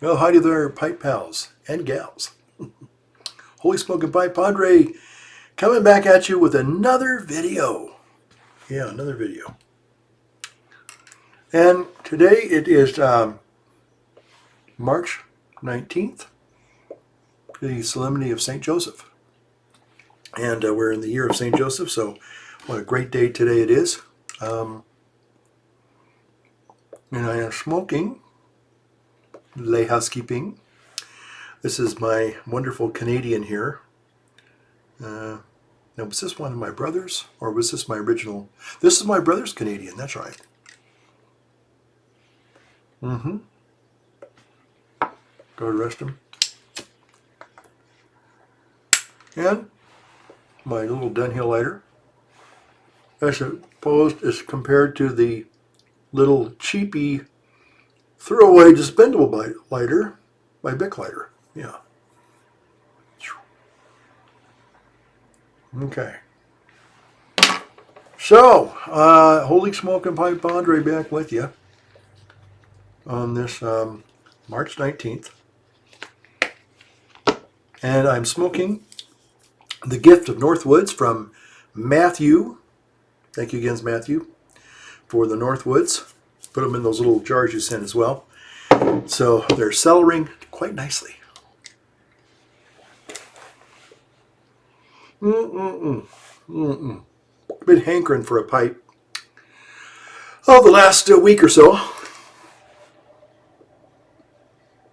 Well, howdy there, pipe pals and gals. Holy Smoking Pipe Padre coming back at you with another video. Yeah, another video. And today it is March 19th, the Solemnity of St. Joseph. And we're in the year of St. Joseph, so what a great day today it is. And I am smoking lay housekeeping. This is my wonderful Canadian here. Now, was this one of my brothers, or was this my original? This is my brother's Canadian, that's right. Go to rest him. And my little Dunhill lighter, as opposed as compared to the little cheapy throwaway dispensable lighter, my Bic lighter. Yeah. Okay. So, Holy Smoking Pipe Padre back with you on this March 19th. And I'm smoking the Gift of Northwoods from Matthew. Thank you again, Matthew, for the Northwoods. Put them in those little jars you sent as well. So they're cellaring quite nicely. Been hankering for a pipe. Oh, the last week or so.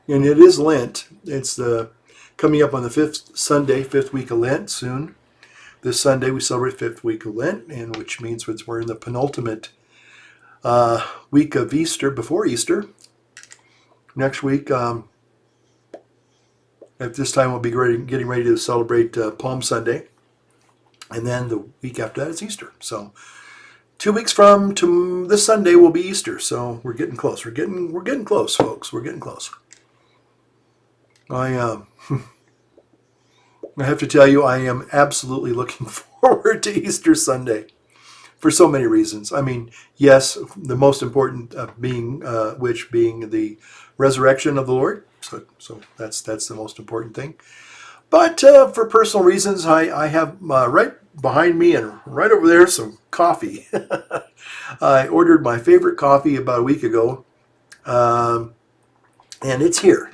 And it is Lent. It's coming up on the fifth week of Lent soon. This Sunday we celebrate fifth week of Lent, and which means we're in the penultimate week of Easter, before Easter. Next week, at this time, we'll be getting ready to celebrate Palm Sunday, and then the week after that is Easter. So, 2 weeks from this Sunday will be Easter. So we're getting close. We're getting close, folks. We're getting close. I have to tell you, I am absolutely looking forward to Easter Sunday. For so many reasons. I mean, yes, the most important being the resurrection of the Lord. So that's the most important thing. But for personal reasons, I have right behind me and right over there some coffee. I ordered my favorite coffee about a week ago, and it's here.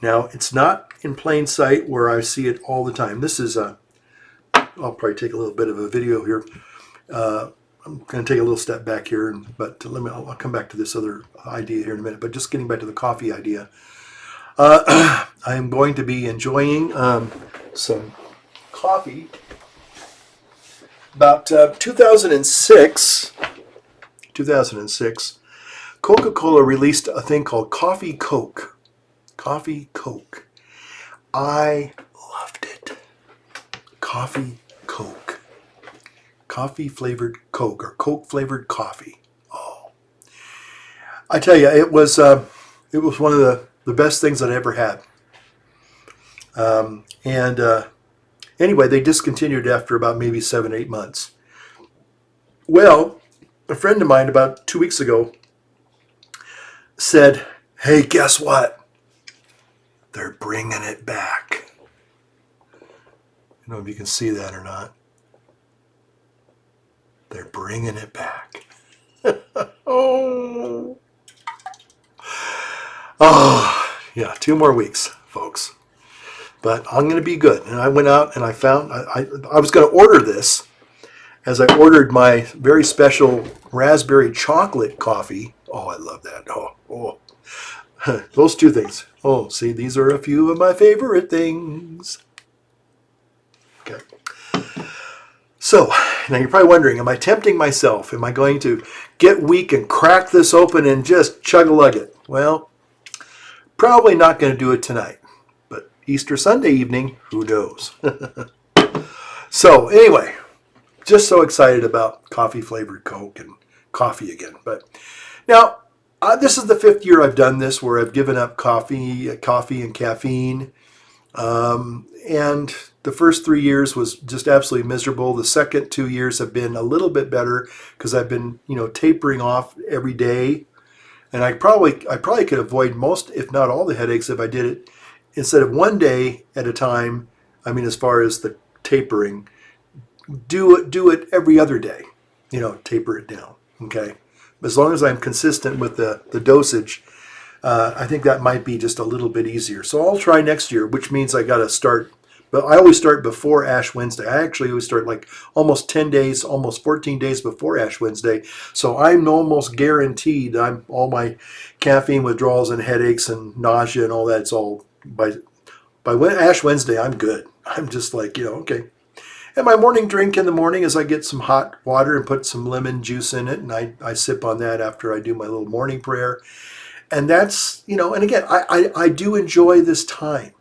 Now, it's not in plain sight where I see it all the time. This is I'll probably take a little bit of a video here. I'm going to take a little step back here, but I'll come back to this other idea here in a minute. But just getting back to the coffee idea, I am going to be enjoying some coffee. About 2006, Coca-Cola released a thing called Coffee Coke. Coffee Coke. I loved it. Coffee Coke. Coffee flavored Coke, or Coke flavored coffee. Oh, I tell you, it was one of the best things that I ever had. Anyway, they discontinued after about maybe 7-8 months. Well, a friend of mine about 2 weeks ago said, "Hey, guess what? They're bringing it back." I don't know if you can see that or not. They're bringing it back. Oh, yeah, 2 more weeks, folks. But I'm going to be good. And I went out and I found, I was going to order this as I ordered my very special raspberry chocolate coffee. Oh, I love that. Oh. Those two things. Oh, see, these are a few of my favorite things. Okay. So, now you're probably wondering, am I tempting myself? Am I going to get weak and crack this open and just chug-a-lug it? Well, probably not going to do it tonight. But Easter Sunday evening, who knows? So, anyway, just so excited about coffee-flavored Coke and coffee again. But now, this is the 5th year I've done this, where I've given up coffee and caffeine. And the first 3 years was just absolutely miserable. The second 2 years have been a little bit better because I've been, tapering off every day. And I probably could avoid most, if not all, the headaches if I did it instead of one day at a time. I mean, as far as the tapering, do it every other day. Taper it down. Okay, as long as I'm consistent with the dosage, I think that might be just a little bit easier. So I'll try next year, which means I got to start. But I always start before Ash Wednesday. I actually always start like almost 10 days, almost 14 days before Ash Wednesday. So I'm almost guaranteed all my caffeine withdrawals and headaches and nausea and all that. It's all by Ash Wednesday, I'm good. I'm just like, okay. And my morning drink in the morning is I get some hot water and put some lemon juice in it. And I sip on that after I do my little morning prayer. And that's, and again, I do enjoy this time.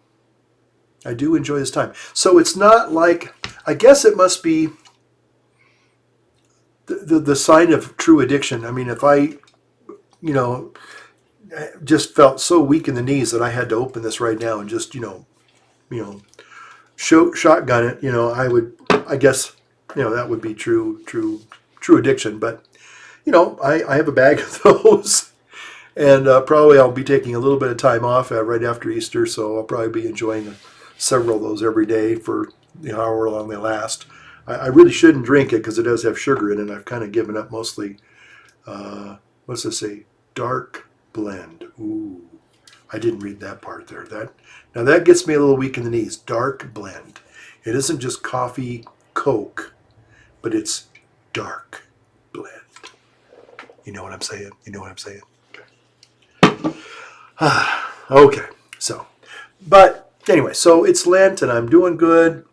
I do enjoy this time. So it's not like, I guess it must be the sign of true addiction. I mean, if I, just felt so weak in the knees that I had to open this right now and just, shotgun it, I guess, that would be true addiction. But, I have a bag of those. And probably I'll be taking a little bit of time off right after Easter, so I'll probably be enjoying several of those every day for however long they last. I really shouldn't drink it because it does have sugar in it. I've kind of given up mostly, what's this say? Dark blend. Ooh, I didn't read that part there. Now that gets me a little weak in the knees. Dark blend. It isn't just coffee, Coke, but it's dark blend. You know what I'm saying? Okay, so, but anyway, so it's Lent and I'm doing good,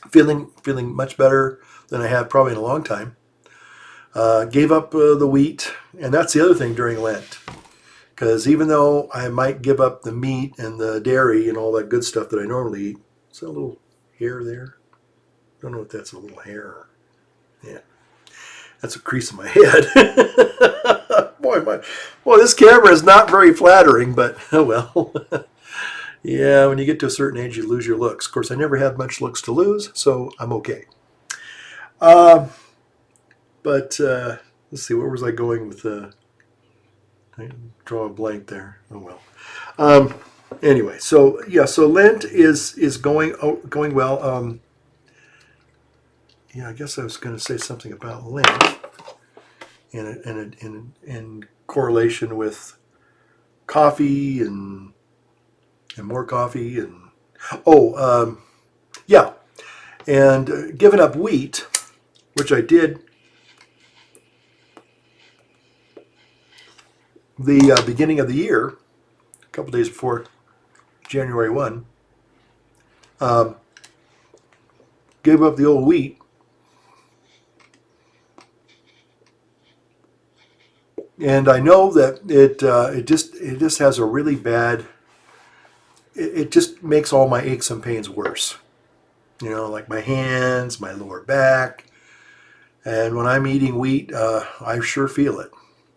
feeling much better than I have probably in a long time. Gave up the wheat, and that's the other thing during Lent, because even though I might give up the meat and the dairy and all that good stuff that I normally eat, is that a little hair there? I don't know if that's a little hair. Yeah. That's a crease in my head. Boy, this camera is not very flattering, but oh well. Yeah, when you get to a certain age, you lose your looks. Of course, I never had much looks to lose, so I'm okay. But let's see, where was I going with I draw a blank there. Oh well. Anyway, so yeah, so Lent is going well. Yeah, I guess I was going to say something about Lent in correlation with coffee and more coffee and yeah, and giving up wheat, which I did the beginning of the year, a couple days before January 1. Gave up the old wheat. And I know that it just has a really bad. It just makes all my aches and pains worse. Like my hands, my lower back, and when I'm eating wheat, I sure feel it.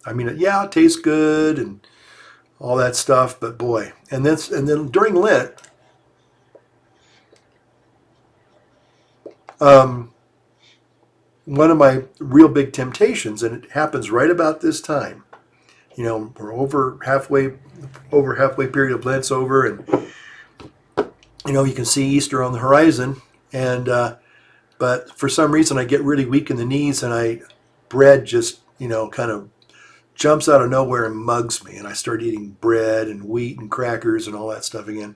I mean, yeah, it tastes good and all that stuff, but boy, and then during Lent, one of my real big temptations, and it happens right about this time. We're over halfway period of Lent's over, and you can see Easter on the horizon, and but for some reason I get really weak in the knees, and bread just kind of jumps out of nowhere and mugs me, and I start eating bread and wheat and crackers and all that stuff again.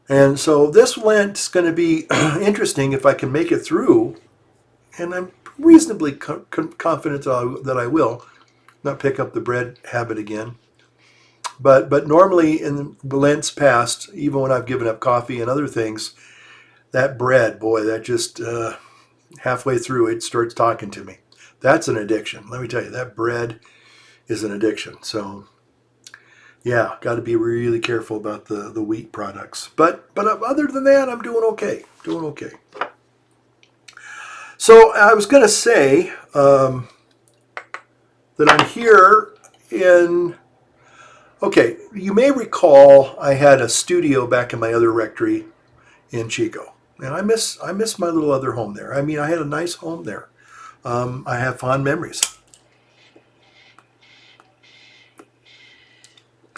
And so this Lent is going to be interesting if I can make it through, and I'm reasonably confident that I will not pick up the bread habit again. But normally in the Lent's past, even when I've given up coffee and other things, that bread, boy, that just halfway through it starts talking to me. That's an addiction. Let me tell you, that bread is an addiction. So yeah, got to be really careful about the wheat products. But other than that, I'm doing okay. So I was going to say that I'm here in. Okay, you may recall I had a studio back in my other rectory in Chico, and I miss my little other home there. I mean, I had a nice home there. I have fond memories.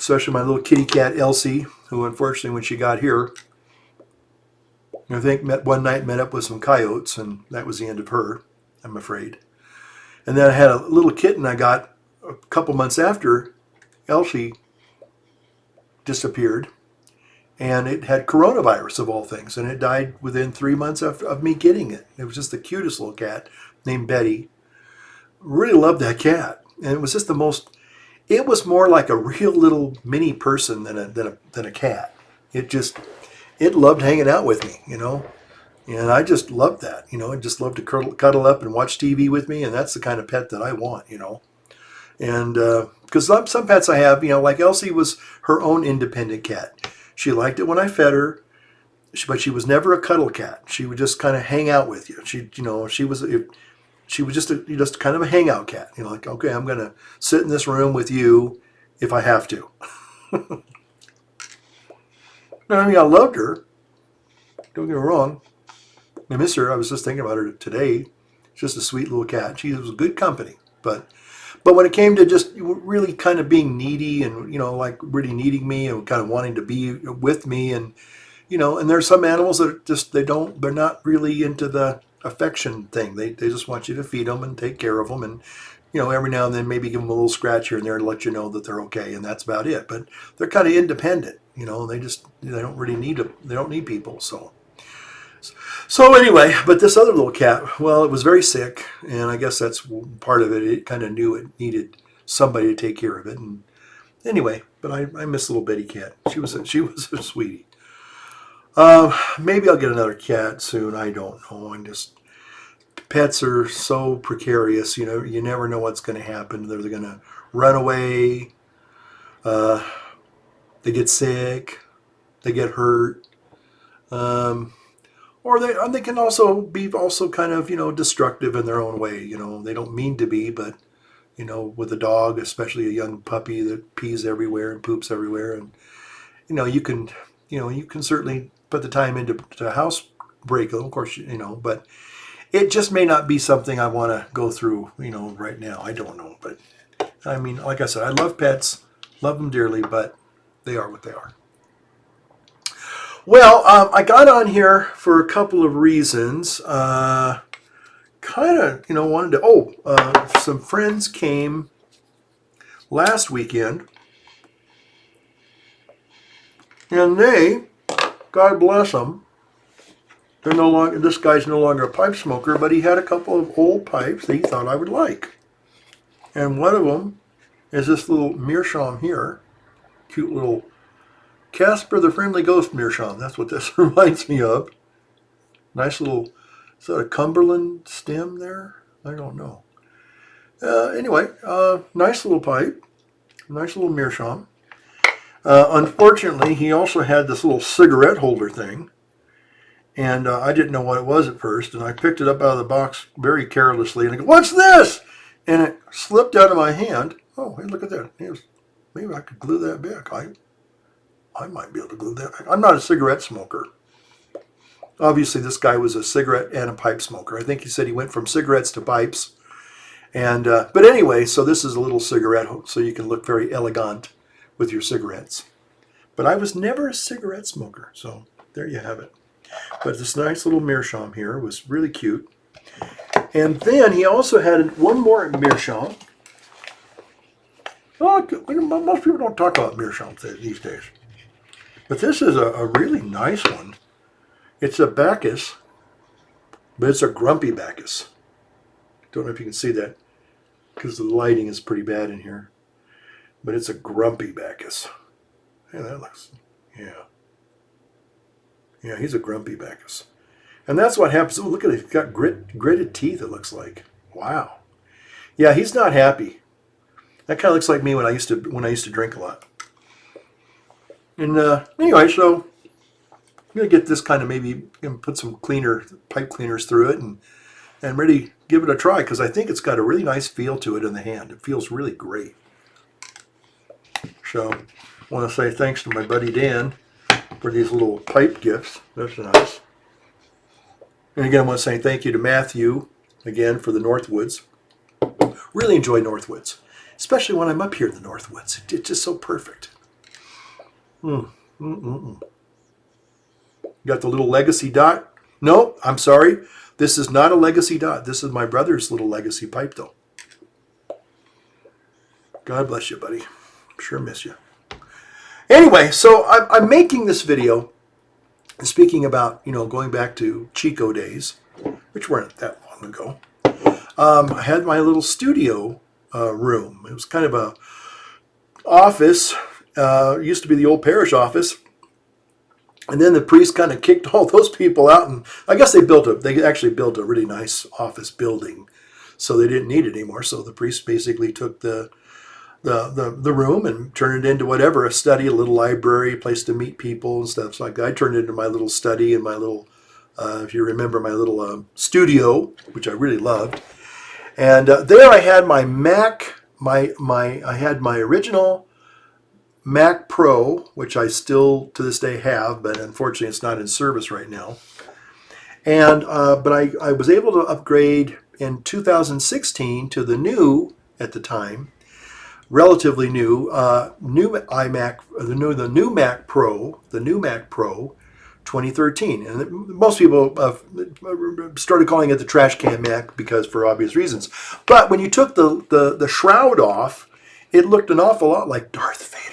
especially my little kitty cat Elsie, who unfortunately when she got here, I think one night met up with some coyotes, and that was the end of her, I'm afraid. And then I had a little kitten I got a couple months after Elsie disappeared, and it had coronavirus of all things, and it died within 3 months of me getting it. It was just the cutest little cat named Betty. Really loved that cat, and it was just the most. It was more like a real little mini person than a cat. It loved hanging out with me, and I just loved that, I just loved to cuddle up and watch TV with me, and that's the kind of pet that I want, And because some pets I have, like Elsie was her own independent cat. She liked it when I fed her, but she was never a cuddle cat. She would just kind of hang out with you. She was just kind of a hangout cat. Like, okay, I'm gonna sit in this room with you if I have to. I mean, I loved her. Don't get me wrong. I miss her. I was just thinking about her today. Just a sweet little cat. She was good company, but when it came to just really kind of being needy and, like really needing me and kind of wanting to be with me and, and there's some animals that just, they're not really into the affection thing. They just want you to feed them and take care of them and, every now and then maybe give them a little scratch here and there to let you know that they're okay, and that's about it. But they're kind of independent, they don't really they don't need people, So anyway, but this other little cat, well, it was very sick, and I guess that's part of it. It kind of knew it needed somebody to take care of it. And anyway, but I miss little Betty cat. She was a sweetie. Maybe I'll get another cat soon. I don't know. Pets are so precarious. You never know what's going to happen. They're going to run away. They get sick. They get hurt. Or they can also be kind of, destructive in their own way. They don't mean to be, but, with a dog, especially a young puppy that pees everywhere and poops everywhere. And, you can certainly put the time into house break them, of course, but it just may not be something I want to go through, right now. I don't know. But, I mean, like I said, I love pets, love them dearly, but they are what they are. Well, I got on here for a couple of reasons. Kind of, wanted to. Some friends came last weekend, and they, God bless them, they're no longer. This guy's no longer a pipe smoker, but he had a couple of old pipes that he thought I would like, and one of them is this little meerschaum here, cute little Casper the Friendly Ghost meerschaum. That's what this reminds me of. Nice little, is that a Cumberland stem there? I don't know. Anyway, nice little pipe. Nice little meerschaum. Unfortunately, he also had this little cigarette holder thing. And I didn't know what it was at first. And I picked it up out of the box very carelessly. And I go, "What's this?" And it slipped out of my hand. Oh, hey, look at that. Maybe I could glue that back. I might be able to glue that back. I'm not a cigarette smoker. Obviously, this guy was a cigarette and a pipe smoker. I think he said he went from cigarettes to pipes. And but anyway, so this is a little cigarette, so you can look very elegant with your cigarettes. But I was never a cigarette smoker, so there you have it. But this nice little meerschaum here was really cute. And then he also had one more meerschaum. Oh, most people don't talk about meerschaums these days. But this is a really nice one. It's a Bacchus, but it's a grumpy Bacchus. Don't know if you can see that because the lighting is pretty bad in here. But it's a grumpy Bacchus. Yeah, that looks, yeah. Yeah, he's a grumpy Bacchus. And that's what happens. Oh, look at it. He's got gritted teeth, it looks like. Wow. Yeah, he's not happy. That kind of looks like me when I used to drink a lot. And anyway, so I'm going to get this kind of maybe put some pipe cleaners through it and really give it a try because I think it's got a really nice feel to it in the hand. It feels really great. So I want to say thanks to my buddy Dan for these little pipe gifts. That's nice. And again, I want to say thank you to Matthew again for the Northwoods. Really enjoy Northwoods, especially when I'm up here in the Northwoods. It's just so perfect. Mm, mm, mm, mm. Got the little legacy dot. No, I'm sorry. This is not a legacy dot. This is my brother's little legacy pipe, though. God bless you, buddy. Sure miss you. Anyway, so I'm making this video speaking about, going back to Chico days, which weren't that long ago. I had my little studio room. It was kind of a office. It used to be the old parish office. And then the priest kind of kicked all those people out, and I guess they actually built a really nice office building, so they didn't need it anymore. So the priest basically took the room and turned it into whatever, a study, a little library, a place to meet people and stuff like that. I turned it into my little study and my little, if you remember, my little studio, which I really loved. And there I had my Mac, I had my original Mac Pro, which I still to this day have, but unfortunately it's not in service right now. And but I was able to upgrade in 2016 to the new, at the time, relatively new iMac, the new Mac Pro, 2013. And most people started calling it the trash can Mac because for obvious reasons. But when you took the shroud off, it looked an awful lot like Darth Vader.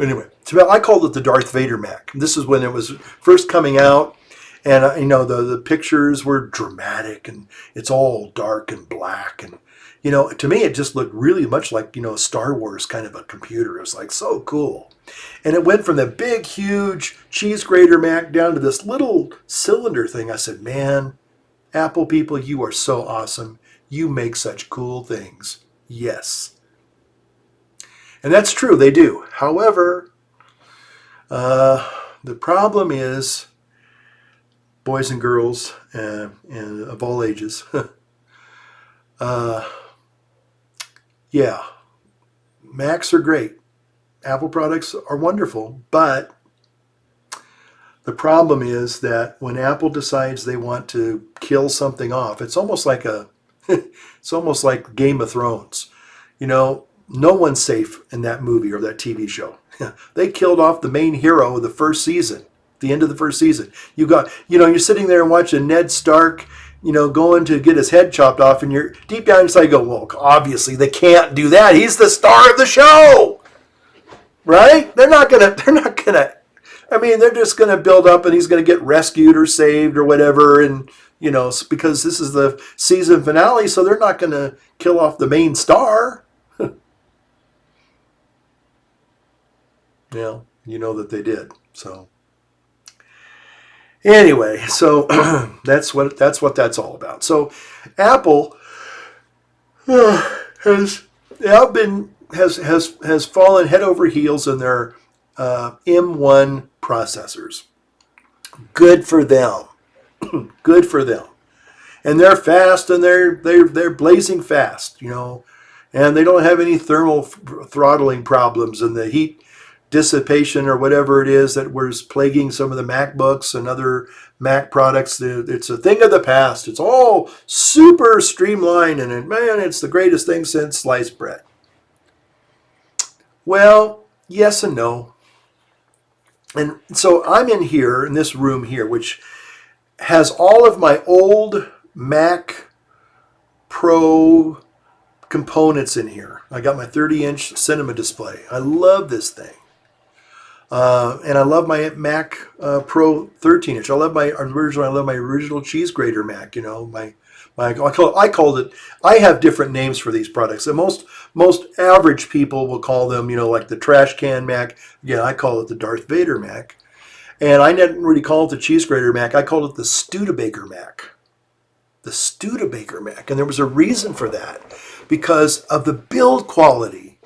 Anyway, so I called it the Darth Vader Mac. This is when it was first coming out, and the pictures were dramatic, and it's all dark and black, and to me it just looked really much like a Star Wars kind of a computer. It was like so cool, and it went from the big, huge cheese grater Mac down to this little cylinder thing. I said, man, Apple people, you are so awesome. You make such cool things. Yes. And that's true, they do. However, the problem is, boys and girls, and of all ages, yeah, Macs are great. Apple products are wonderful, but the problem is that when Apple decides they want to kill something off, it's almost like it's almost like Game of Thrones. No one's safe in that movie or that TV show. They killed off the main hero of the first season, the end of the first season. You're sitting there and watching Ned Stark, going to get his head chopped off, and you're deep down inside go, well, obviously they can't do that. He's the star of the show, right? They're not gonna, they're just gonna build up and he's gonna get rescued or saved or whatever, and because this is the season finale, so they're not gonna kill off the main star. Yeah, that they did. So anyway, so that's what that's all about. So Apple has fallen head over heels in their M1 processors. Good for them. Good for them. And they're fast, and they're blazing fast, and they don't have any thermal throttling problems, and the heat dissipation or whatever it is that was plaguing some of the MacBooks and other Mac products. It's a thing of the past. It's all super streamlined, and man, it's the greatest thing since sliced bread. Well, yes and no. And so I'm in here, in this room here, which has all of my old Mac Pro components in here. I got my 30-inch cinema display. I love this thing. And I love my Mac Pro 13-inch. I love my original cheese grater Mac. I called it. I have different names for these products. And most average people will call them, like the trash can Mac. Yeah, I call it the Darth Vader Mac. And I didn't really call it the cheese grater Mac. I called it the Studebaker Mac. The Studebaker Mac. And there was a reason for that, because of the build quality.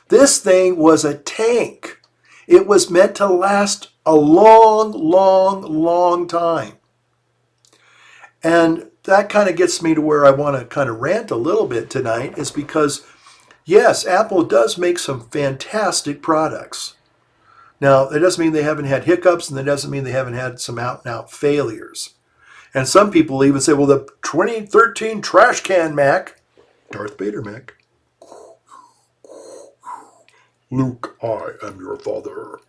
This thing was a tank. It was meant to last a long, long, long time. And that kind of gets me to where I want to kind of rant a little bit tonight, is because, yes, Apple does make some fantastic products. Now, that doesn't mean they haven't had hiccups, and that doesn't mean they haven't had some out-and-out failures. And some people even say, well, the 2013 trash can Mac, Darth Vader Mac, Luke, I am your father.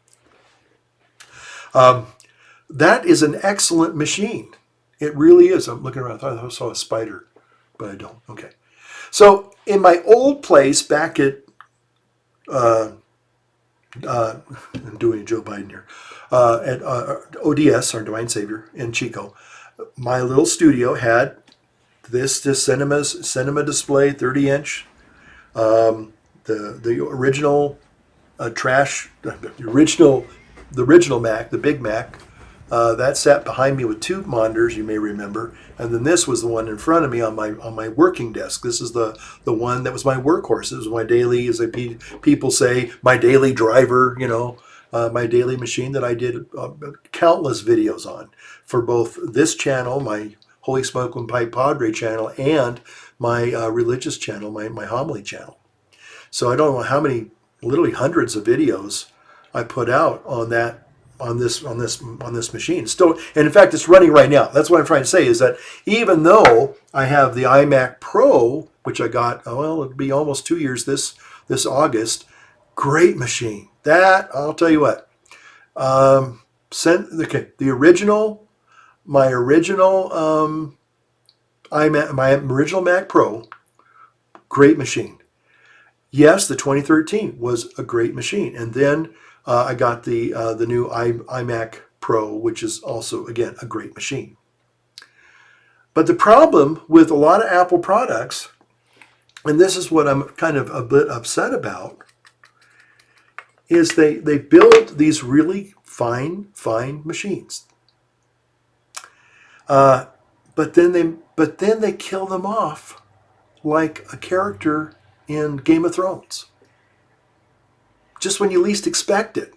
That is an excellent machine. It really is. I'm looking around. I thought I saw a spider, but I don't. Okay. So in my old place back at, I'm doing Joe Biden here, at ODS, our Divine Savior, in Chico, my little studio had this cinema display, 30-inch, the original trash, the original Mac, the Big Mac. That sat behind me with two monitors, you may remember, and then this was the one in front of me on my working desk. This is the one that was my workhorse. It was my daily, as people say, my daily driver. My daily machine that I did countless videos on for both this channel, my Holy Smoke and Pipe Padre channel, and my religious channel, my homily channel. So I don't know how many, literally hundreds of videos I put out on that on this machine. Still, and in fact, it's running right now. That's what I'm trying to say, is that even though I have the iMac Pro, which I got, it'll be almost 2 years this August. Great machine. That, I'll tell you what. The original, my original iMac, my original Mac Pro, great machine. Yes, the 2013 was a great machine, and then I got the new iMac Pro, which is also, again, a great machine. But the problem with a lot of Apple products, and this is what I'm kind of a bit upset about, is they build these really fine machines, but then they kill them off like a character in Game of Thrones, just when you least expect it.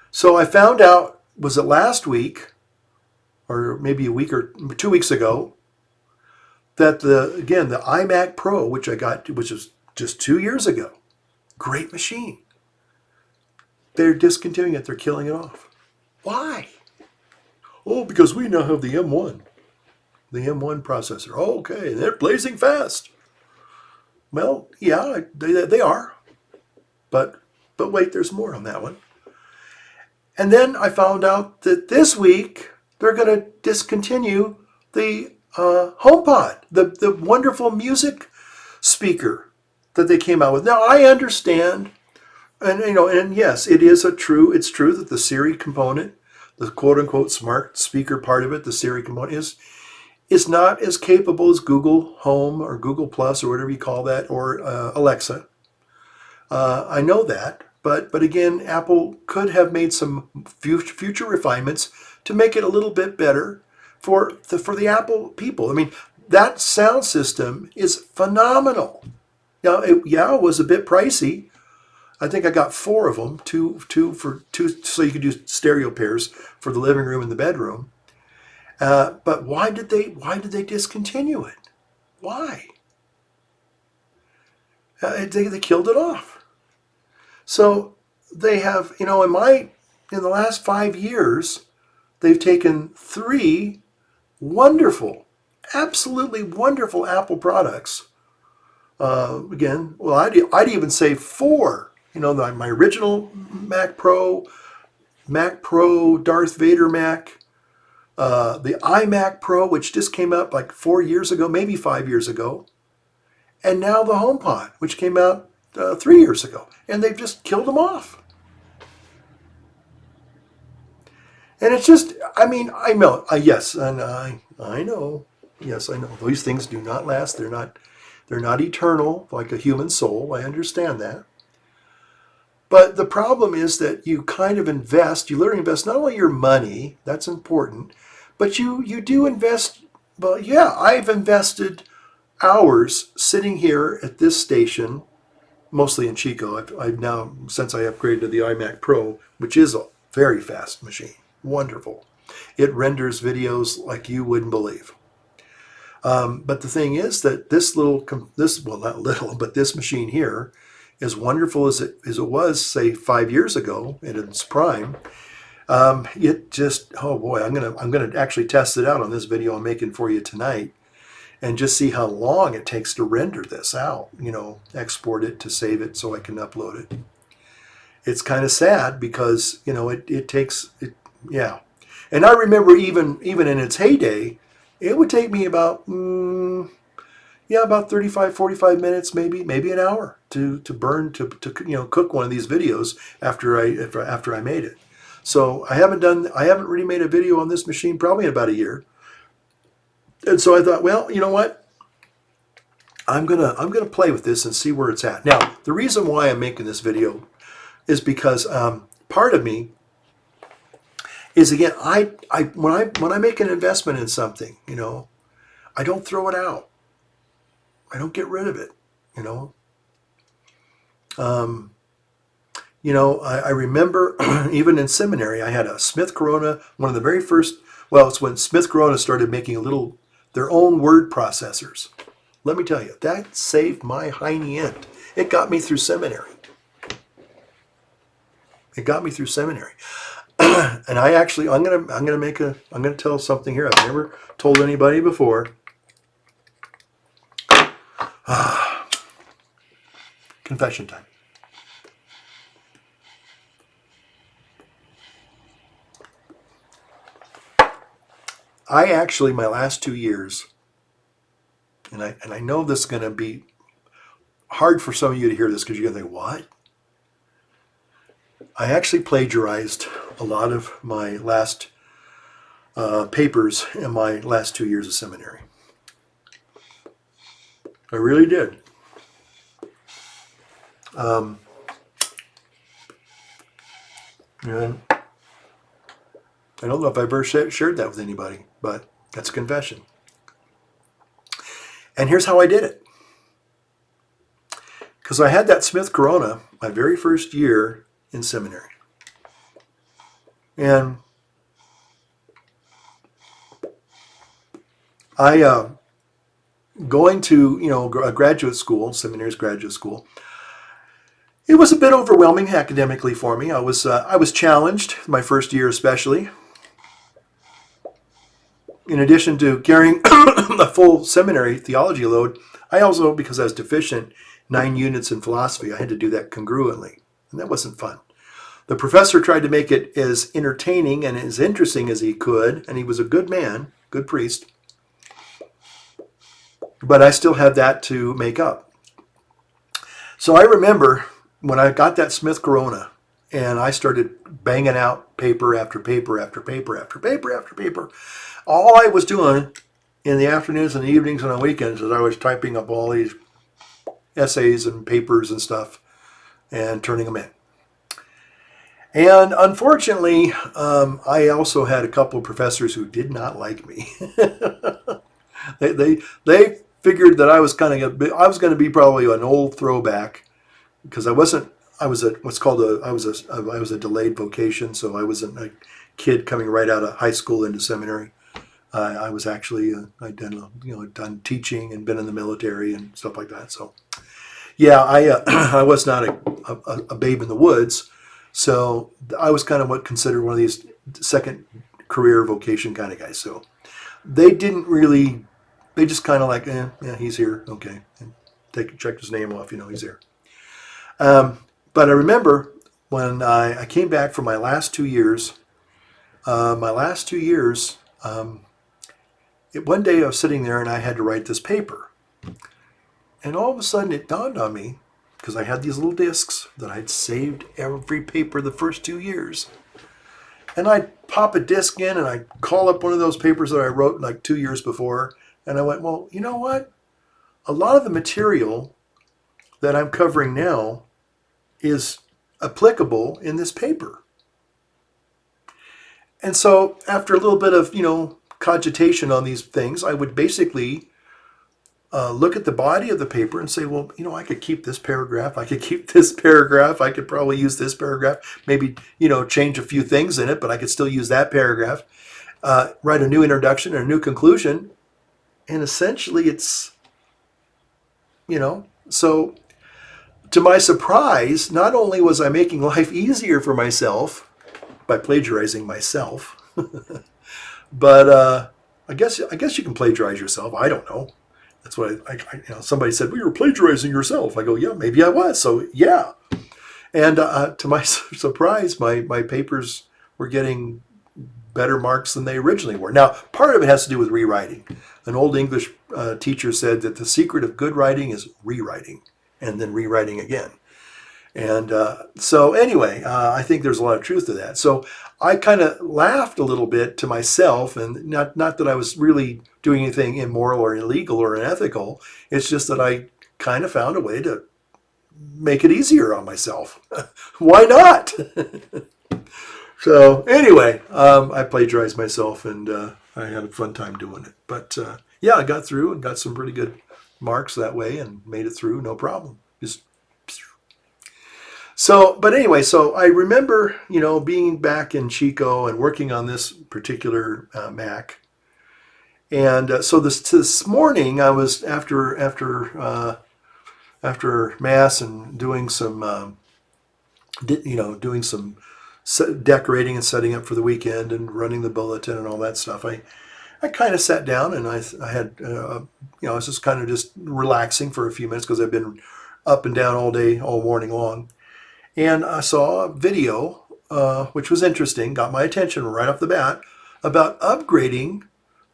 So I found out, was it last week, or maybe a week or 2 weeks ago, that the iMac Pro, which I got, which was just 2 years ago, great machine, they're discontinuing it. They're killing it off. Why? Oh, because we now have the M1 processor. Oh, okay, they're blazing fast. Well, yeah, they are. But wait, there's more on that one. And then I found out that this week they're going to discontinue the HomePod, the wonderful music speaker that they came out with. Now I understand, and yes, it's true that the Siri component, the quote unquote smart speaker part of it, the Siri component is not as capable as Google Home or Google Plus or whatever you call that, or Alexa. I know that, but again, Apple could have made some future refinements to make it a little bit better for the Apple people. I mean, that sound system is phenomenal. Now, it was a bit pricey. I think I got 4 of them, two, so you could do stereo pairs for the living room and the bedroom. But why did they discontinue it? Why? They killed it off. So they have, in the last 5 years, they've taken 3 wonderful, absolutely wonderful Apple products. I'd even say 4. My original Mac Pro, Darth Vader Mac, the iMac Pro, which just came out like 4 years ago, maybe 5 years ago, and now the HomePod, which came out 3 years ago, and they've just killed them off. And it's just, I know, yes, and I know, yes, I know, these things do not last. They're not eternal like a human soul. I understand that. But the problem is that you kind of invest, you literally invest not only your money, that's important, but you do invest. Well, yeah, I've invested hours sitting here at this station, mostly in Chico. I've now, since I upgraded to the iMac Pro, which is a very fast machine, wonderful. It renders videos like you wouldn't believe. But the thing is that this machine here, as wonderful as it was, say 5 years ago in its prime, it just, oh boy, I'm gonna actually test it out on this video I'm making for you tonight. and just see how long it takes to render this out, export it to save it so I can upload it. It's kind of sad because, it takes, yeah. And I remember even in its heyday, it would take me about, about 35, 45 minutes, maybe an hour to cook one of these videos after I made it. So I haven't really made a video on this machine probably in about a year. And so I thought, well, you know what? I'm gonna play with this and see where it's at. Now, the reason why I'm making this video is because part of me is, again, when I make an investment in something, I don't throw it out. I don't get rid of it. I remember even in seminary, I had a Smith Corona, one of the very first. Well, it's when Smith Corona started making their own word processors. Let me tell you, that saved my hiney end. It got me through seminary. And I'm gonna tell something here I've never told anybody before. Confession time. I actually, my last 2 years, and I know this is going to be hard for some of you to hear this because you're going to think, what? I actually plagiarized a lot of my last papers in my last 2 years of seminary. I really did. And I don't know if I've ever shared that with anybody, but that's a confession. And here's how I did it. Because I had that Smith Corona my very first year in seminary. And I, going to, a graduate school, seminary's graduate school, it was a bit overwhelming academically for me. I was challenged my first year especially. In addition to carrying a full seminary theology load, I also, because I was deficient 9 units in philosophy, I had to do that congruently, and that wasn't fun. The professor tried to make it as entertaining and as interesting as he could, and he was a good man, good priest, but I still had that to make up. So I remember when I got that Smith Corona, and I started banging out paper after paper after paper after paper after paper. All I was doing in the afternoons and the evenings and on weekends is I was typing up all these essays and papers and stuff and turning them in. And unfortunately, I also had a couple of professors who did not like me. They figured that I was going to be probably an old throwback because I was a delayed vocation, so I wasn't a kid coming right out of high school into seminary. I was actually I'd done teaching and been in the military and stuff like that. So yeah, I was not a babe in the woods. So I was kind of what considered one of these second career vocation kind of guys. So they just kind of like, yeah, he's here, okay, and check his name off, he's there. But I remember when I came back from my last 2 years, one day I was sitting there and I had to write this paper. And all of a sudden it dawned on me, because I had these little discs that I'd saved every paper the first 2 years. And I'd pop a disc in and I'd call up one of those papers that I wrote like 2 years before. And I went, well, you know what? A lot of the material that I'm covering now is applicable in this paper. And so after a little bit of, cogitation on these things, I would basically look at the body of the paper and say, well, I could keep this paragraph. I could keep this paragraph. I could probably use this paragraph. Maybe, change a few things in it, but I could still use that paragraph. Write a new introduction and a new conclusion. And essentially it's, so to my surprise, not only was I making life easier for myself by plagiarizing myself, but I guess you can plagiarize yourself. I don't know. That's what somebody said, well, you were plagiarizing yourself. I go, yeah, maybe I was. So yeah. And to my surprise, my papers were getting better marks than they originally were. Now, part of it has to do with rewriting. An old English teacher said that the secret of good writing is rewriting and then rewriting again. And so anyway, I think there's a lot of truth to that. So I kind of laughed a little bit to myself, and not that I was really doing anything immoral or illegal or unethical. It's just that I kind of found a way to make it easier on myself. Why not? So anyway, I plagiarized myself, and I had a fun time doing it. But yeah, I got through and got some pretty good marks that way and made it through, no problem. Just so, but anyway, so I remember, being back in Chico and working on this particular Mac. And so this morning, I was after Mass and doing some, doing some decorating and setting up for the weekend and running the bulletin and all that stuff. I kind of sat down and I had, I was just kind of just relaxing for a few minutes because I've been up and down all day, all morning long. And I saw a video, which was interesting, got my attention right off the bat, about upgrading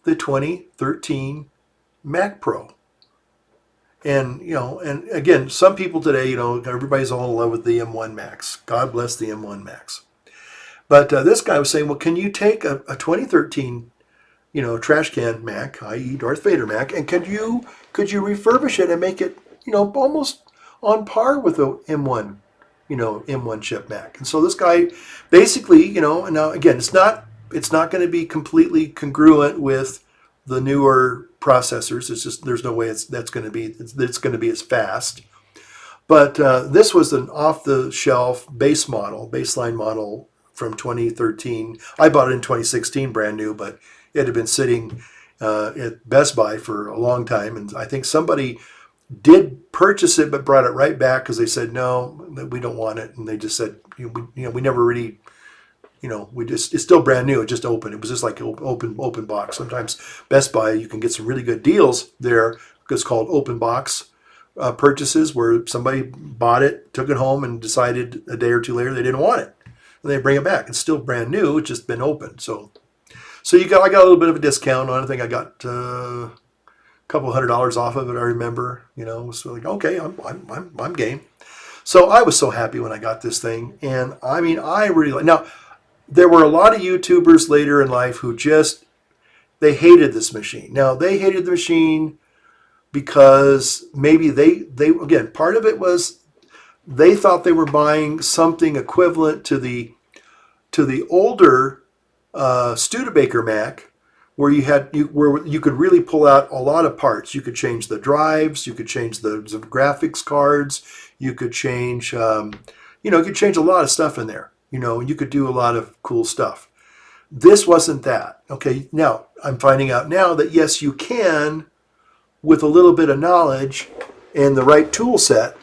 the 2013 Mac Pro. And, and again, some people today, everybody's all in love with the M1 Macs. God bless the M1 Macs. But this guy was saying, well, can you take a 2013, trash can Mac, i.e. Darth Vader Mac, and could you refurbish it and make it, almost on par with the M1, M1 chip Mac? And so this guy basically, now again, it's not going to be completely congruent with the newer processors. It's just there's no way it's going to be as fast. But this was an off-the-shelf baseline model from 2013. I bought it in 2016, brand new, but it had been sitting at Best Buy for a long time, and I think somebody did purchase it but brought it right back because they said no, we don't want it, and they just said we never really. It's still brand new. It just opened. It was just like an open box. Sometimes Best Buy, you can get some really good deals there. It's called open box purchases, where somebody bought it, took it home, and decided a day or two later they didn't want it, and they bring it back. It's still brand new. It's just been opened. So I got a little bit of a discount on it. I think I got a couple $100 off of it. I remember. So like, okay, I'm game. So I was so happy when I got this thing, and I mean, I really now. There were a lot of YouTubers later in life who they hated this machine. Now, they hated the machine because maybe they again, part of it was they thought they were buying something equivalent to the older Studebaker Mac, where you could really pull out a lot of parts. You could change the drives, you could change the graphics cards, you could change you could change a lot of stuff in there. You could do a lot of cool stuff. This wasn't that. Okay, now I'm finding out now that yes, you can, with a little bit of knowledge and the right tool set,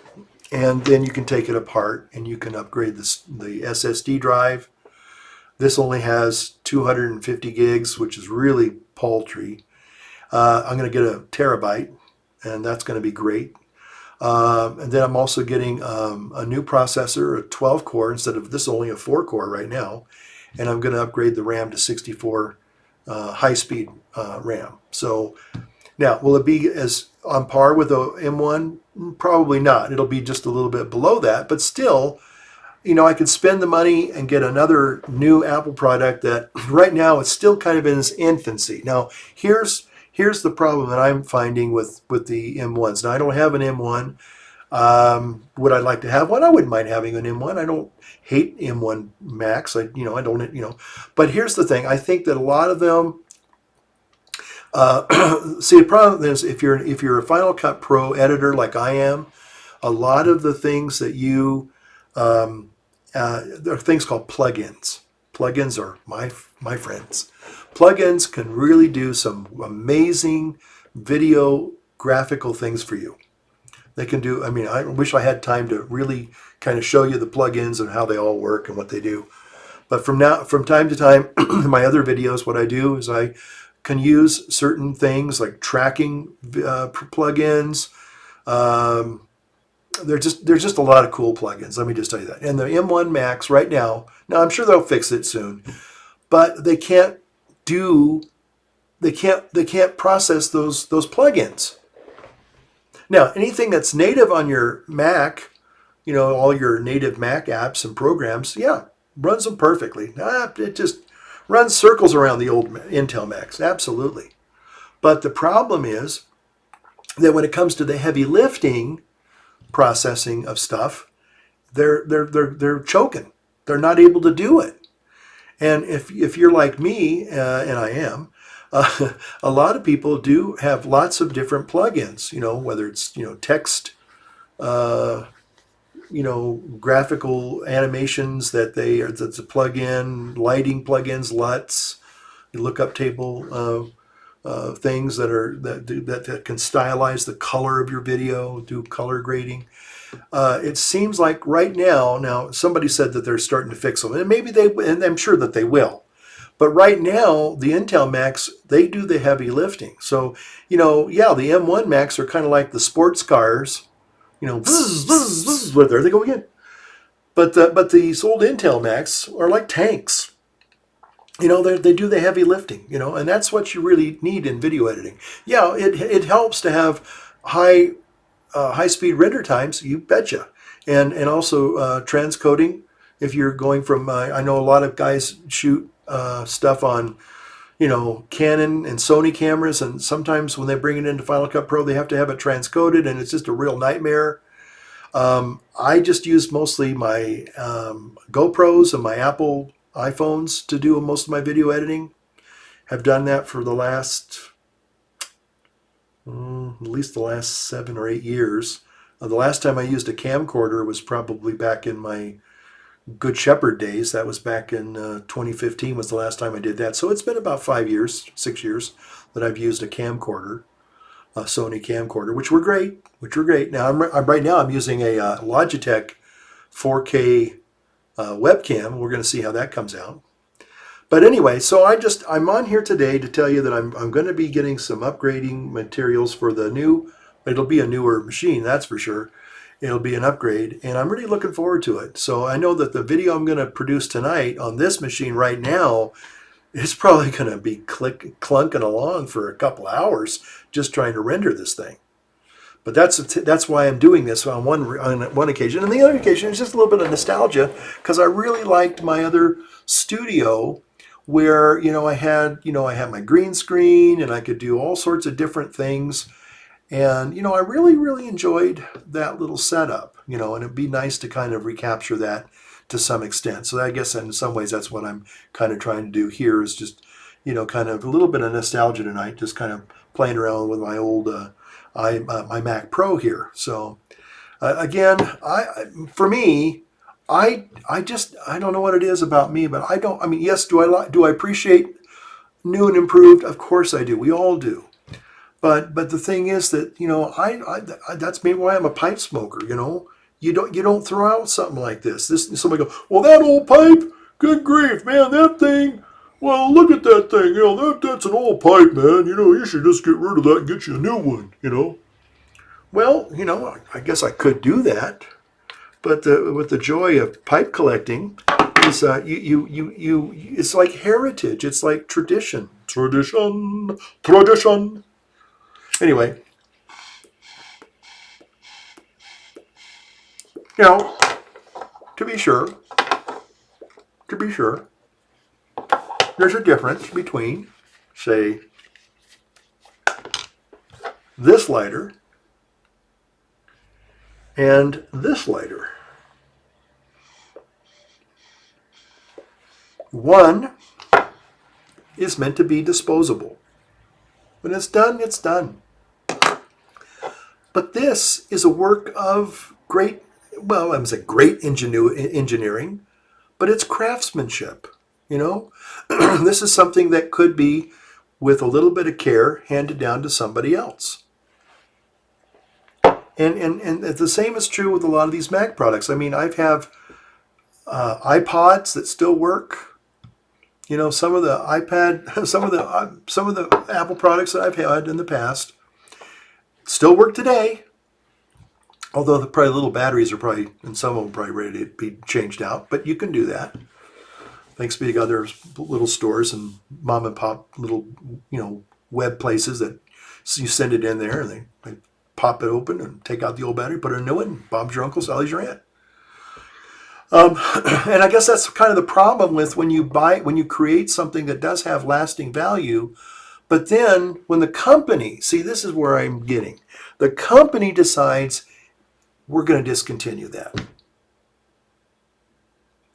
and then you can take it apart and you can upgrade the SSD drive. This only has 250 gigs, which is really paltry. I'm going to get a terabyte, and that's going to be great. And then I'm also getting a new processor, a 12-core, instead of this only a 4-core right now. And I'm going to upgrade the RAM to 64 high-speed RAM. So now, will it be as on par with the M1? Probably not. It'll be just a little bit below that. But still, I could spend the money and get another new Apple product that right now it's still kind of in its infancy. Now, here's the problem that I'm finding with the M1s. Now, I don't have an M1. Would I like to have one? I wouldn't mind having an M1. I don't hate M1 Macs. I don't. But here's the thing. I think that a lot of them. See, the problem is if you're a Final Cut Pro editor like I am, a lot of the things that there are things called plugins. Plugins are my friends. Plugins can really do some amazing video graphical things for you. They can do, I wish I had time to really kind of show you the plugins and how they all work and what they do. But from time to time, in my other videos, what I do is I can use certain things like tracking plugins. Um, there's just a lot of cool plugins. Let me just tell you that. And the M1 Max right now, I'm sure they'll fix it soon, but they can't process those plugins. Now, anything that's native on your Mac, all your native Mac apps and programs, yeah, runs them perfectly. It just runs circles around the old Intel Macs, absolutely. But the problem is that when it comes to the heavy lifting processing of stuff, they're choking. They're not able to do it. And if you're like me, and I am, a lot of people do have lots of different plugins. Whether it's text, graphical animations that's a plugin, lighting plugins, LUTs, lookup table things that can stylize the color of your video, do color grading. It seems like right now somebody said that they're starting to fix them, and maybe and I'm sure that they will. But right now, the Intel Macs, they do the heavy lifting. So, the M1 Macs are kind of like the sports cars, bzz, bzz, bzz, well, there they go again. But these old Intel Macs are like tanks. They do the heavy lifting, and that's what you really need in video editing. Yeah, it helps to have high speed render times, you betcha, and also transcoding. If you're going from, I know a lot of guys shoot stuff on, Canon and Sony cameras, and sometimes when they bring it into Final Cut Pro, they have to have it transcoded, and it's just a real nightmare. I just use mostly my GoPros and my Apple iPhones to do most of my video editing. Have done that for the last, at least the last 7 or 8 years. The last time I used a camcorder was probably back in my Good Shepherd days. That was back in 2015 was the last time I did that. So it's been about 5 years, 6 years that I've used a camcorder, a Sony camcorder, which were great. Now right now I'm using a Logitech 4K webcam. We're going to see how that comes out. But anyway, so I'm on here today to tell you that I'm going to be getting some upgrading materials for the new. It'll be a newer machine, that's for sure. It'll be an upgrade, and I'm really looking forward to it. So I know that the video I'm going to produce tonight on this machine right now is probably going to be clunking along for a couple hours just trying to render this thing. But that's why I'm doing this on one occasion. And the other occasion is just a little bit of nostalgia, because I really liked my other studio where, I had my green screen and I could do all sorts of different things. And, I really, really enjoyed that little setup, and it'd be nice to kind of recapture that to some extent. So I guess in some ways that's what I'm kind of trying to do here, is just, kind of a little bit of nostalgia tonight, just kind of playing around with my old my Mac Pro here. So again, for me, I don't know what it is about me, but yes, do I appreciate new and improved? Of course I do. We all do. But the thing is that, that's maybe why I'm a pipe smoker. You don't throw out something like this. Somebody go, well, that old pipe, good grief, man, that thing. Well, look at that thing. That's an old pipe, man. You should just get rid of that and get you a new one. Well, I guess I could do that, but with the joy of pipe collecting is it's like heritage. It's like tradition. Anyway, to be sure, there's a difference between, say, this lighter and this lighter. One is meant to be disposable. When it's done, it's done. But this is a work of great engineering, but it's craftsmanship, This is something that could be, with a little bit of care, handed down to somebody else. And the same is true with a lot of these Mac products. I have iPods that still work, some of the iPad, some of the Apple products that I've had in the past still work today. Although the probably little batteries are probably, and some of them probably ready to be changed out, but you can do that. Thanks be to other little stores and mom and pop little, web places that you send it in there and they pop it open and take out the old battery, put a new one, and Bob's your uncle, Sally's your aunt. And I guess that's kind of the problem with when you create something that does have lasting value, but then when the company, see, this is where I'm getting, the company decides we're going to discontinue that.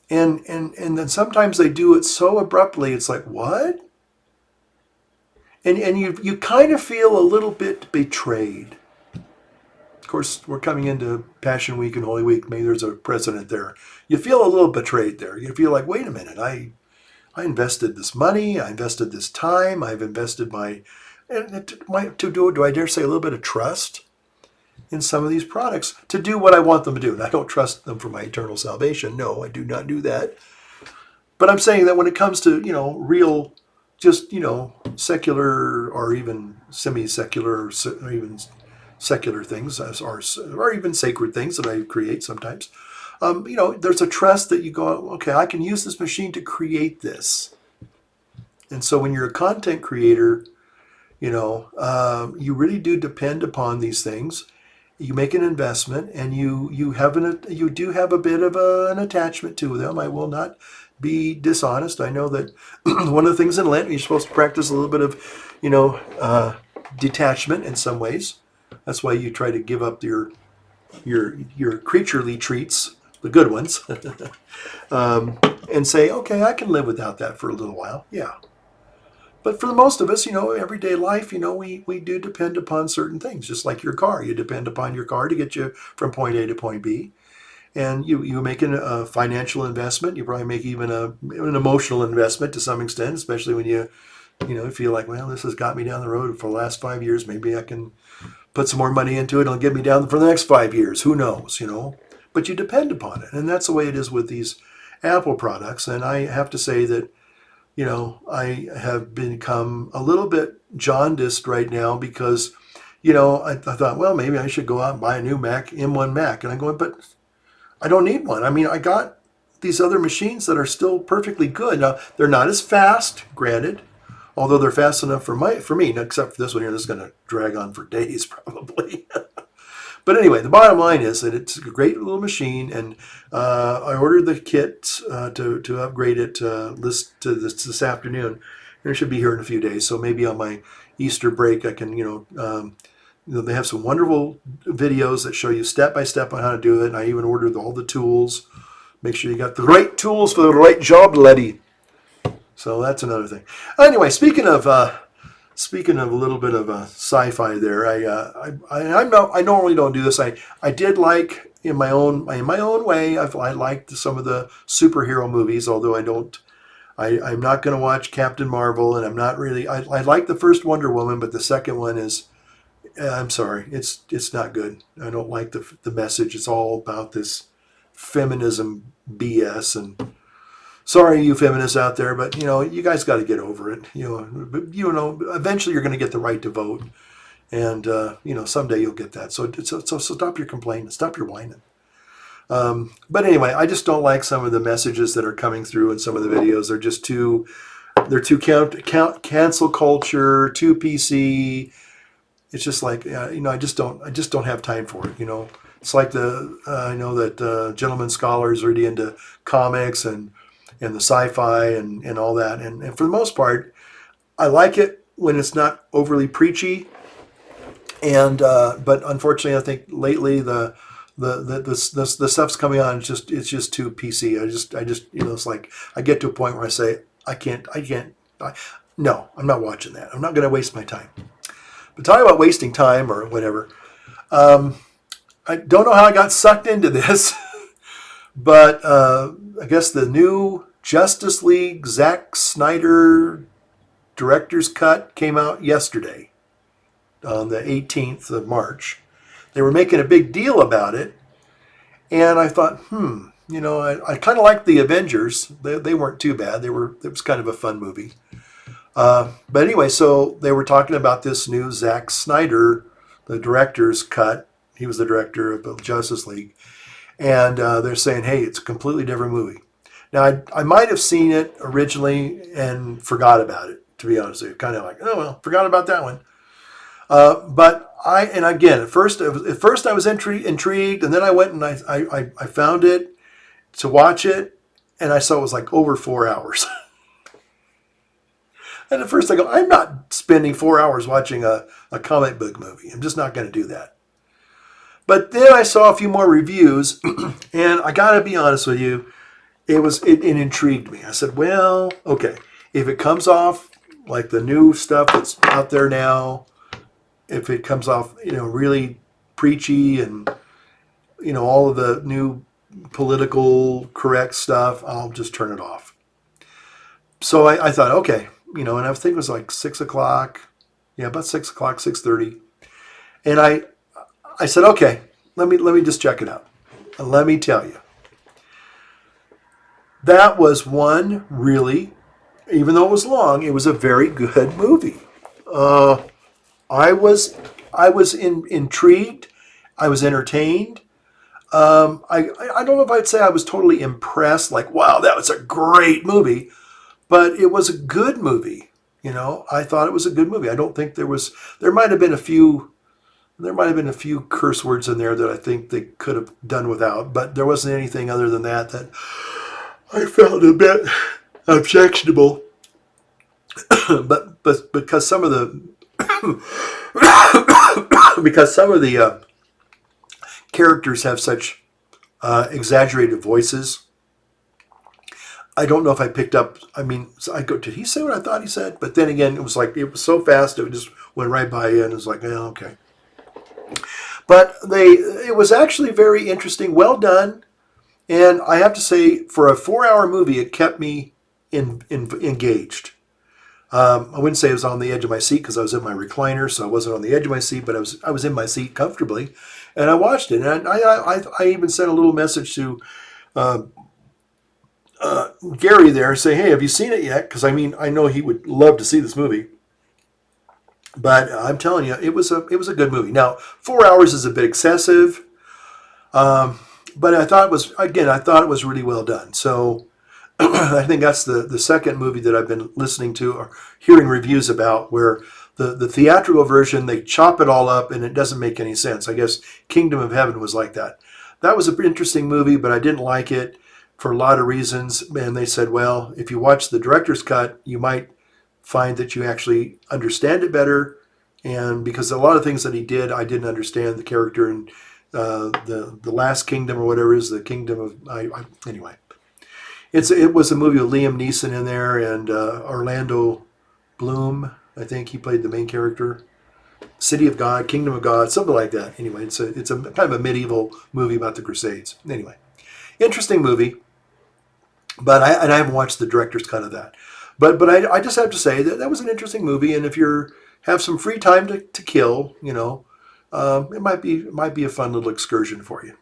And then sometimes they do it so abruptly, it's like, what? And you kind of feel a little bit betrayed. Of course, we're coming into Passion Week and Holy Week. Maybe there's a president there. You feel a little betrayed there. You feel like, wait a minute, I invested this money, I invested this time, I've invested do I dare say a little bit of trust in some of these products to do what I want them to do. And I don't trust them for my eternal salvation. No, I do not do that. But I'm saying that when it comes to, real, just, secular or even semi-secular or even secular things or even sacred things that I create sometimes, there's a trust that you go, okay, I can use this machine to create this. And so when you're a content creator, you really do depend upon these things. You make an investment, and you do have a bit of an attachment to them. I will not be dishonest. I know that one of the things in Lent, you're supposed to practice a little bit of, detachment in some ways. That's why you try to give up your creaturely treats, the good ones, and say, okay, I can live without that for a little while. Yeah. But for the most of us, everyday life, we do depend upon certain things, just like your car. You depend upon your car to get you from point A to point B. And you make a financial investment. You probably make even an emotional investment to some extent, especially when you feel like, well, this has got me down the road for the last 5 years. Maybe I can put some more money into it. It'll get me down for the next 5 years. Who knows, But you depend upon it. And that's the way it is with these Apple products. And I have to say that, I have become a little bit jaundiced right now because, I thought, well, maybe I should go out and buy a new Mac, M1 Mac. And I'm going, but I don't need one. I mean, I got these other machines that are still perfectly good. Now, they're not as fast, granted, although they're fast enough for me, except for this one here. This is going to drag on for days probably. But anyway, the bottom line is that it's a great little machine, and I ordered the kit to upgrade it this afternoon, and it should be here in a few days. So maybe on my Easter break, I can, they have some wonderful videos that show you step by step on how to do it, and I even ordered all the tools. Make sure you got the right tools for the right job, laddie. So that's another thing. Anyway, speaking of a little bit of sci-fi there, I normally don't do this. I did like in my own way. I liked some of the superhero movies, although I'm not going to watch Captain Marvel, and I'm not really. I like the first Wonder Woman, but the second one is, I'm sorry, it's not good. I don't like the message. It's all about this feminism BS and. Sorry, you feminists out there, but you guys got to get over it. Eventually you're going to get the right to vote, and someday you'll get that. So stop your complaining, stop your whining. But anyway, I just don't like some of the messages that are coming through in some of the videos. They're just too cancel culture, too PC. It's just like I just don't have time for it. It's like I know that gentleman scholars are really into comics and the sci-fi and all that. And for the most part, I like it when it's not overly preachy. And but unfortunately, I think lately the stuff's coming on. It's just too PC. I just it's like I get to a point where I say no, I'm not watching that. I'm not going to waste my time. But talking about wasting time or whatever, I don't know how I got sucked into this. But I guess the new Justice League Zack Snyder director's cut came out yesterday on the 18th of March. They were making a big deal about it. And I thought, I kind of liked the Avengers. They weren't too bad. It was kind of a fun movie. But anyway, so they were talking about this new Zack Snyder, the director's cut. He was the director of Justice League. And they're saying, hey, it's a completely different movie. Now, I might have seen it originally and forgot about it, to be honest with you. Kind of like, oh, well, forgot about that one. And again, at first I was intrigued, and then I went and I found it to watch it, and I saw it was like over 4 hours. And at first I go, I'm not spending 4 hours watching a comic book movie. I'm just not going to do that. But then I saw a few more reviews, and I got to be honest with you, it intrigued me. I said, well, okay, if it comes off like the new stuff that's out there now, if it comes off, really preachy and, all of the new political correct stuff, I'll just turn it off. So I thought, okay, and I was thinking it was like 6 o'clock. Yeah, about 6 o'clock, 6:30. And I said, okay, let me just check it out. And let me tell you, that was one really, even though it was long, it was a very good movie. I was intrigued. I was entertained. I don't know if I'd say I was totally impressed, like, wow, that was a great movie. But it was a good movie. I thought it was a good movie. I don't think there might have been a few curse words in there that I think they could have done without, but there wasn't anything other than that I felt a bit objectionable. but because some of the characters have such exaggerated voices, I don't know if I picked up. I mean, I go, did he say what I thought he said? But then again, it was so fast, it just went right by you, and it was like, yeah, okay. But it was actually very interesting, well done, and I have to say, for a 4-hour movie, it kept me engaged. I wouldn't say I was on the edge of my seat because I was in my recliner, so I wasn't on the edge of my seat, but I was in my seat comfortably, and I watched it. And I even sent a little message to Gary there, say, hey, have you seen it yet? Because I know he would love to see this movie. But I'm telling you, it was a good movie. Now, 4 hours is a bit excessive, but I thought it was really well done. So I think that's the second movie that I've been listening to or hearing reviews about where the theatrical version, they chop it all up and it doesn't make any sense. I guess Kingdom of Heaven was like that. That was an interesting movie, but I didn't like it for a lot of reasons. And they said, well, if you watch the director's cut, you might find that you actually understand it better. And because a lot of things that he did, I didn't understand the character in the Last Kingdom or whatever it is, the Kingdom of... anyway. It was a movie with Liam Neeson in there and Orlando Bloom. I think he played the main character. City of God, Kingdom of God, something like that. Anyway, it's a kind of a medieval movie about the Crusades. Anyway, interesting movie. But I haven't watched the director's cut of that. But I just have to say that was an interesting movie. And if you have some free time to kill, it might be a fun little excursion for you.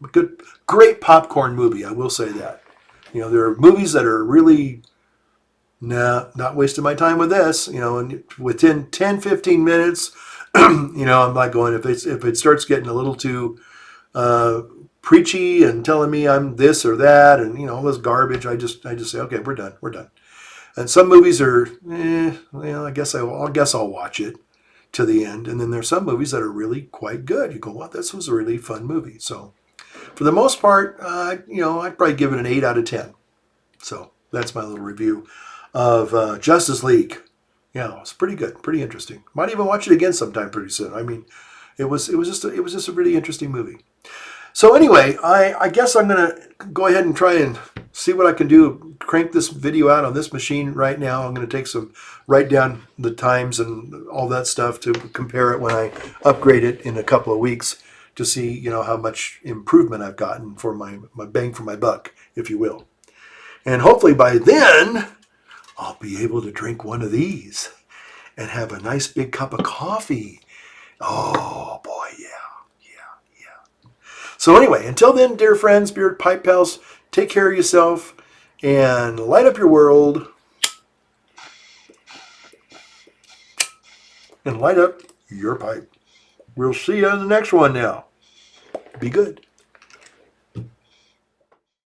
Great popcorn movie, I will say that. There are movies that are really, not wasting my time with this. And within 10, 15 minutes, I'm not going, if it starts getting a little too preachy and telling me I'm this or that and, all this garbage, I just say, okay, we're done. And some movies are, I guess I'll watch it to the end. And then there's some movies that are really quite good. You go, well, this was a really fun movie. So for the most part, I'd probably give it an 8 out of 10. So that's my little review of Justice League. Yeah, it's pretty good, pretty interesting. Might even watch it again sometime pretty soon. I mean, it was just a really interesting movie. So anyway, I guess I'm gonna go ahead and try and see what I can do. Crank this video out on this machine right now. I'm gonna write down the times and all that stuff to compare it when I upgrade it in a couple of weeks to see, how much improvement I've gotten for my bang for my buck, if you will. And hopefully by then, I'll be able to drink one of these and have a nice big cup of coffee. Oh boy, yeah. So anyway, until then, dear friends, Beard Pipe Pals, Take care of yourself and light up your world and light up your pipe. We'll see you on the next one now. Be good.